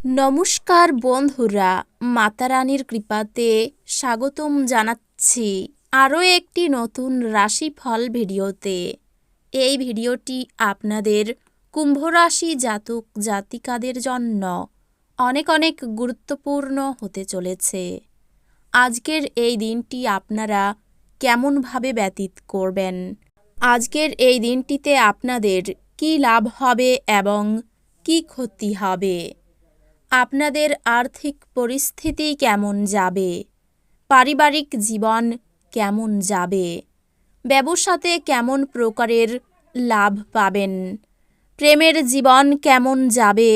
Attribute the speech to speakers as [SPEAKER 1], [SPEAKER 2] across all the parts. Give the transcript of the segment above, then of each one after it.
[SPEAKER 1] নমস্কার বন্ধুরা, মাতারানীর কৃপাতে স্বাগতম জানাচ্ছি আরও একটি নতুন রাশিফল ভিডিওতে। এই ভিডিওটি আপনাদের কুম্ভ রাশি জাতক জাতিকাদের জন্য অনেক অনেক গুরুত্বপূর্ণ হতে চলেছে। আজকের এই দিনটি আপনারা কেমনভাবে ব্যতীত করবেন, আজকের এই দিনটিতে আপনাদের কী লাভ হবে এবং কী ক্ষতি হবে, আপনাদের আর্থিক পরিস্থিতি কেমন যাবে, পারিবারিক জীবন কেমন যাবে, ব্যবসাতে কেমন প্রকারের লাভ পাবেন, প্রেমের জীবন কেমন যাবে,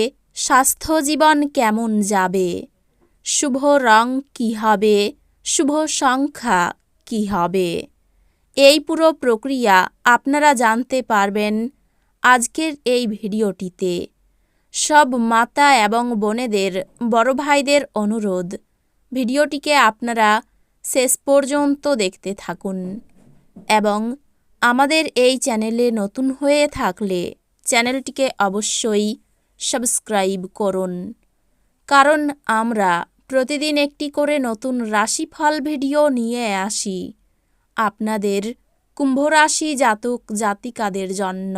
[SPEAKER 1] স্বাস্থ্য জীবন কেমন যাবে, শুভ রং কী হবে, শুভ সংখ্যা কী হবে, এই পুরো প্রক্রিয়া আপনারা জানতে পারবেন আজকের এই ভিডিওটিতে। সব মাতা এবং বোনেদের, বড় ভাইদের অনুরোধ, ভিডিওটিকে আপনারা শেষ পর্যন্ত দেখতে থাকুন এবং আমাদের এই চ্যানেলে নতুন হয়ে থাকলে চ্যানেলটিকে অবশ্যই সাবস্ক্রাইব করুন, কারণ আমরা প্রতিদিন একটি করে নতুন রাশিফল ভিডিও নিয়ে আসি আপনাদের কুম্ভ রাশি জাতক জাতিকাদের জন্য।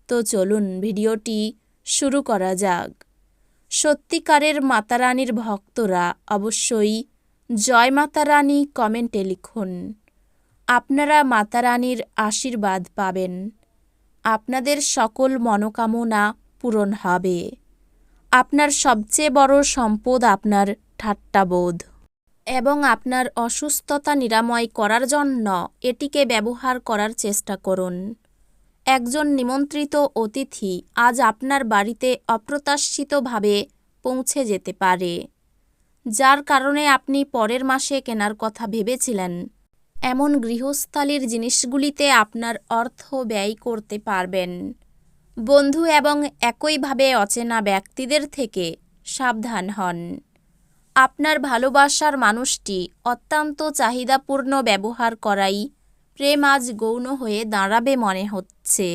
[SPEAKER 1] তো চলুন ভিডিওটি শুরু করা যাক। সত্যিকারের মাতারানীর ভক্তরা অবশ্যই জয় মাতারানী কমেন্টে লিখুন। আপনারা মাতারানীর আশীর্বাদ পাবেন, আপনাদের সকল মনোকামনা পূরণ হবে। আপনার সবচেয়ে বড় সম্পদ আপনার ঠাট্টাবোধ, এবং আপনার অসুস্থতা নিরাময় করার জন্য এটিকে ব্যবহার করার চেষ্টা করুন। একজন নিমন্ত্রিত অতিথি আজ আপনার বাড়িতে অপ্রত্যাশিতভাবে পৌঁছে যেতে পারে, যার কারণে আপনি পরের মাসে কেনার কথা ভেবেছিলেন এমন গৃহস্থালির জিনিসগুলিতে আপনার অর্থ ব্যয় করতে পারবেন। বন্ধু এবং একইভাবে অচেনা ব্যক্তিদের থেকে সাবধান হন। আপনার ভালোবাসার মানুষটি অত্যন্ত চাহিদাপূর্ণ ব্যবহার করাই প্রেম আজ গৌণ হয়ে দাঁড়াবে মনে হচ্ছে।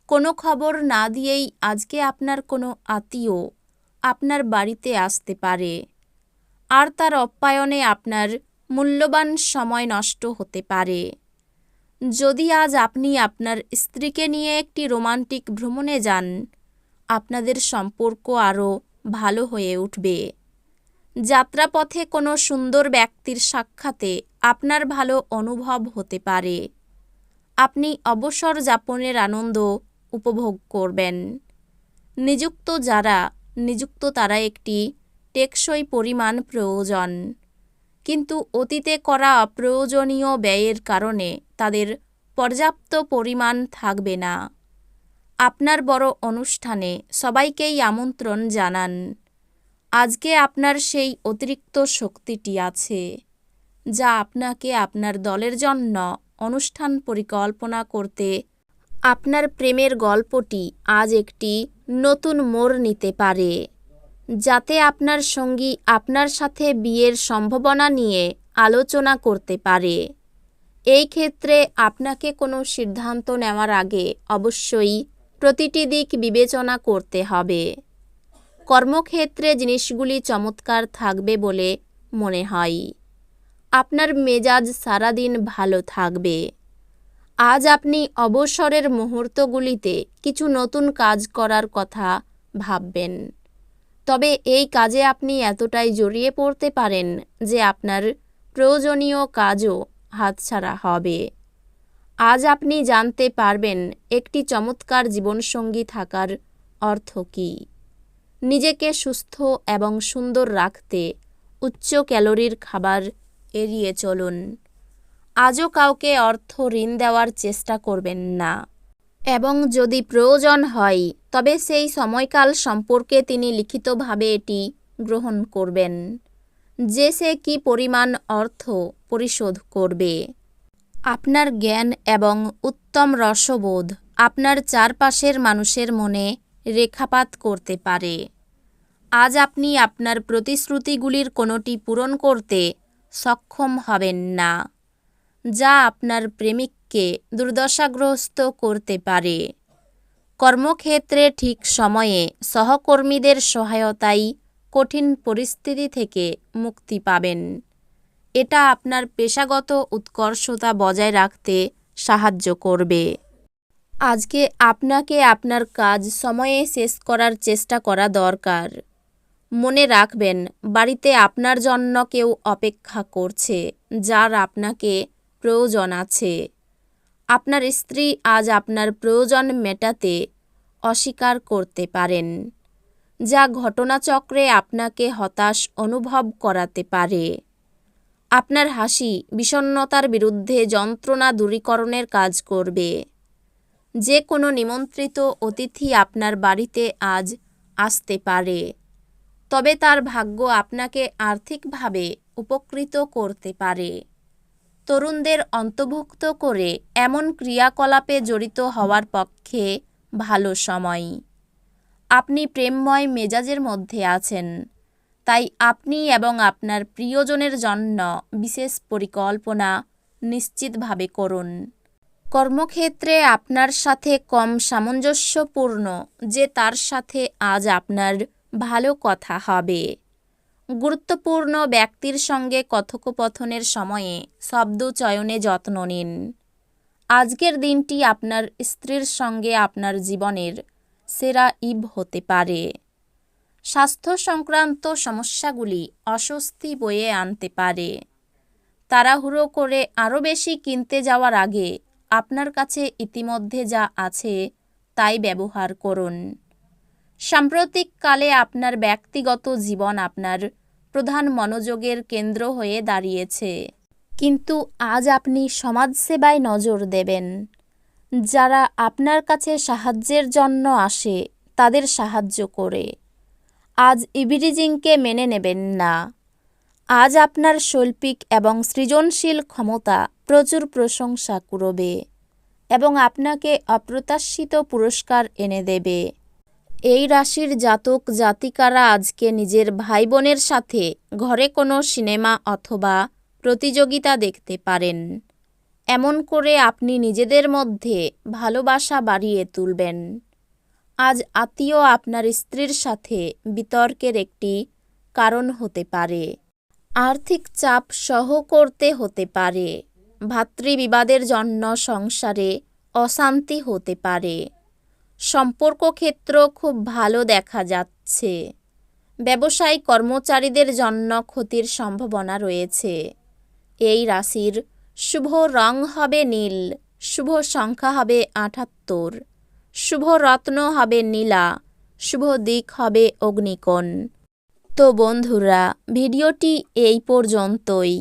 [SPEAKER 1] কোনো খবর না দিয়েই আজকে আপনার কোনো আত্মীয় আপনার বাড়িতে আসতে পারে, আর তার আপ্যায়নে আপনার মূল্যবান সময় নষ্ট হতে পারে। যদি আজ আপনি আপনার স্ত্রীকে নিয়ে একটি রোমান্টিক ভ্রমণে যান, আপনাদের সম্পর্ক আরও ভালো হয়ে উঠবে। যাত্রাপথে কোনো সুন্দর ব্যক্তির সাক্ষাতে আপনার ভালো অনুভব হতে পারে। আপনি অবসর যাপনের আনন্দ উপভোগ করবেন। নিযুক্ত তারা একটি টেকসই পরিমাণ প্রয়োজন, কিন্তু অতীতে করা অপ্রয়োজনীয় ব্যয়ের কারণে তাদের পর্যাপ্ত পরিমাণ থাকবে না। আপনার বড় অনুষ্ঠানে সবাইকেই আমন্ত্রণ জানান। আজকে আপনার সেই অতিরিক্ত শক্তিটি আছে যা আপনাকে আপনার দলের জন্য অনুষ্ঠান পরিকল্পনা করতে, আপনার প্রেমের গল্পটি আজ একটি নতুন মোড় নিতে পারে, যাতে আপনার সঙ্গী আপনার সাথে বিয়ের সম্ভাবনা নিয়ে আলোচনা করতে পারে। এই ক্ষেত্রে আপনাকে কোনো সিদ্ধান্ত নেওয়ার আগে অবশ্যই প্রতিটি দিক বিবেচনা করতে হবে। কর্মক্ষেত্রে জিনিসগুলি চমৎকার থাকবে বলে মনে হয়। আপনার মেজাজ সারাদিন ভালো থাকবে। আজ আপনি অবসরের মুহূর্তগুলিতে কিছু নতুন কাজ করার কথা ভাববেন, তবে এই কাজে আপনি এতটাই জড়িয়ে পড়তে পারেন যে আপনার প্রয়োজনীয় কাজও হাতছাড়া হবে। আজ আপনি জানতে পারবেন একটি চমৎকার জীবনসঙ্গী থাকার অর্থ কী। নিজেকে সুস্থ এবং সুন্দর রাখতে উচ্চ ক্যালোরির খাবার এড়িয়ে চলুন। আজও কাউকে অর্থ ঋণ দেওয়ার চেষ্টা করবেন না, এবং যদি প্রয়োজন হয় তবে সেই সময়কাল সম্পর্কে তিনি লিখিতভাবে এটি গ্রহণ করবেন যে সে কী পরিমাণ অর্থ পরিশোধ করবে। আপনার জ্ঞান এবং উত্তম রসবোধ আপনার চারপাশের মানুষের মনে রেখাপাত করতে পারে। আজ আপনি আপনার প্রতিশ্রুতিগুলির কোনোটি পূরণ করতে সক্ষম হবেন না, যা আপনার প্রেমিককে দুর্দশাগ্রস্ত করতে পারে। কর্মক্ষেত্রে ঠিক সময়ে সহকর্মীদের সহায়তায় কঠিন পরিস্থিতি থেকে মুক্তি পাবেন। এটা আপনার পেশাগত উৎকর্ষতা বজায় রাখতে সাহায্য করবে। আজকে আপনাকে আপনার কাজ সময়ে শেষ করার চেষ্টা করা দরকার। মনে রাখবেন, বাড়িতে আপনার জন্য কেউ অপেক্ষা করছে, যার আপনাকে প্রয়োজন আছে। আপনার স্ত্রী আজ আপনার প্রয়োজন মেটাতে অস্বীকার করতে পারেন, যা ঘটনাচক্রে আপনাকে হতাশ অনুভব করাতে পারে। আপনার হাসি বিষণ্ণতার বিরুদ্ধে যন্ত্রণা দূরীকরণের কাজ করবে। যে কোনো নিমন্ত্রিত অতিথি আপনার বাড়িতে আজ আসতে পারে, তবে তার ভাগ্য আপনাকে আর্থিকভাবে উপকৃত করতে পারে। তরুণদের অন্তর্ভুক্ত করে এমন ক্রিয়াকলাপে জড়িত হওয়ার পক্ষে ভালো সময়। আপনি প্রেমময় মেজাজের মধ্যে আছেন, তাই আপনি এবং আপনার প্রিয়জনের জন্য বিশেষ পরিকল্পনা নিশ্চিতভাবে করুন। কর্মক্ষেত্রে আপনার সাথে কম সামঞ্জস্যপূর্ণ যে তার সাথে আজ আপনার ভালো কথা হবে। গুরুত্বপূর্ণ ব্যক্তির সঙ্গে কথোপকথনের সময়ে শব্দ চয়নে যত্ন নিন। আজকের দিনটি আপনার স্ত্রীর সঙ্গে আপনার জীবনের সেরা ইভ হতে পারে। স্বাস্থ্য সংক্রান্ত সমস্যাগুলি অস্বস্তি বয়ে আনতে পারে। তাড়াহুড়ো করে আরও বেশি কিনতে যাওয়ার আগে আপনার কাছে ইতিমধ্যে যা আছে তাই ব্যবহার করুন। সাম্প্রতিককালে আপনার ব্যক্তিগত জীবন আপনার প্রধান মনোযোগের কেন্দ্র হয়ে দাঁড়িয়েছে, কিন্তু আজ আপনি সমাজসেবায় নজর দেবেন। যারা আপনার কাছে সাহায্যের জন্য আসে তাদের সাহায্য করে। আজ ইভিটিজিংকে মেনে নেবেন না। আজ আপনার শৈল্পিক এবং সৃজনশীল ক্ষমতা প্রচুর প্রশংসা কুড়বে এবং আপনাকে অপ্রত্যাশিত পুরস্কার এনে দেবে। এই রাশির জাতক জাতিকারা আজকে নিজের ভাই বোনের সাথে ঘরে কোনো সিনেমা অথবা প্রতিযোগিতা দেখতে পারেন। এমন করে আপনি নিজেদের মধ্যে ভালোবাসা বাড়িয়ে তুলবেন। আজ আত্মীয় আপনার স্ত্রীর সাথে বিতর্কের একটি কারণ হতে পারে। আর্থিক চাপ সহ করতে হতে পারে। ভাতৃবিবাদের জন্য সংসারে অশান্তি হতে পারে। সম্পর্ক ক্ষেত্র খুব ভালো দেখা যাচ্ছে। ব্যবসায়ী কর্মচারীদের জন্য ক্ষতির সম্ভাবনা রয়েছে। এই রাশির শুভ রং হবে নীল, শুভ সংখ্যা হবে ৭৮, শুভ রত্ন হবে নীলা, শুভ দিক হবে অগ্নিকোণ। তো বন্ধুরা, ভিডিওটি এই পর্যন্তই।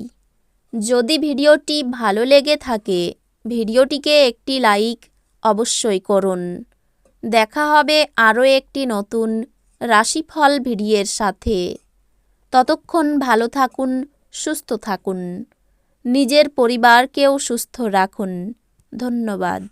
[SPEAKER 1] যদি ভিডিওটি ভালো লেগে থাকে ভিডিওটিকে একটি লাইক অবশ্যই করুন। দেখা হবে আরও একটি নতুন রাশিফল ভিডিওর সাথে। ততক্ষণ ভালো থাকুন, সুস্থ থাকুন, নিজের পরিবারকেও সুস্থ রাখুন। ধন্যবাদ।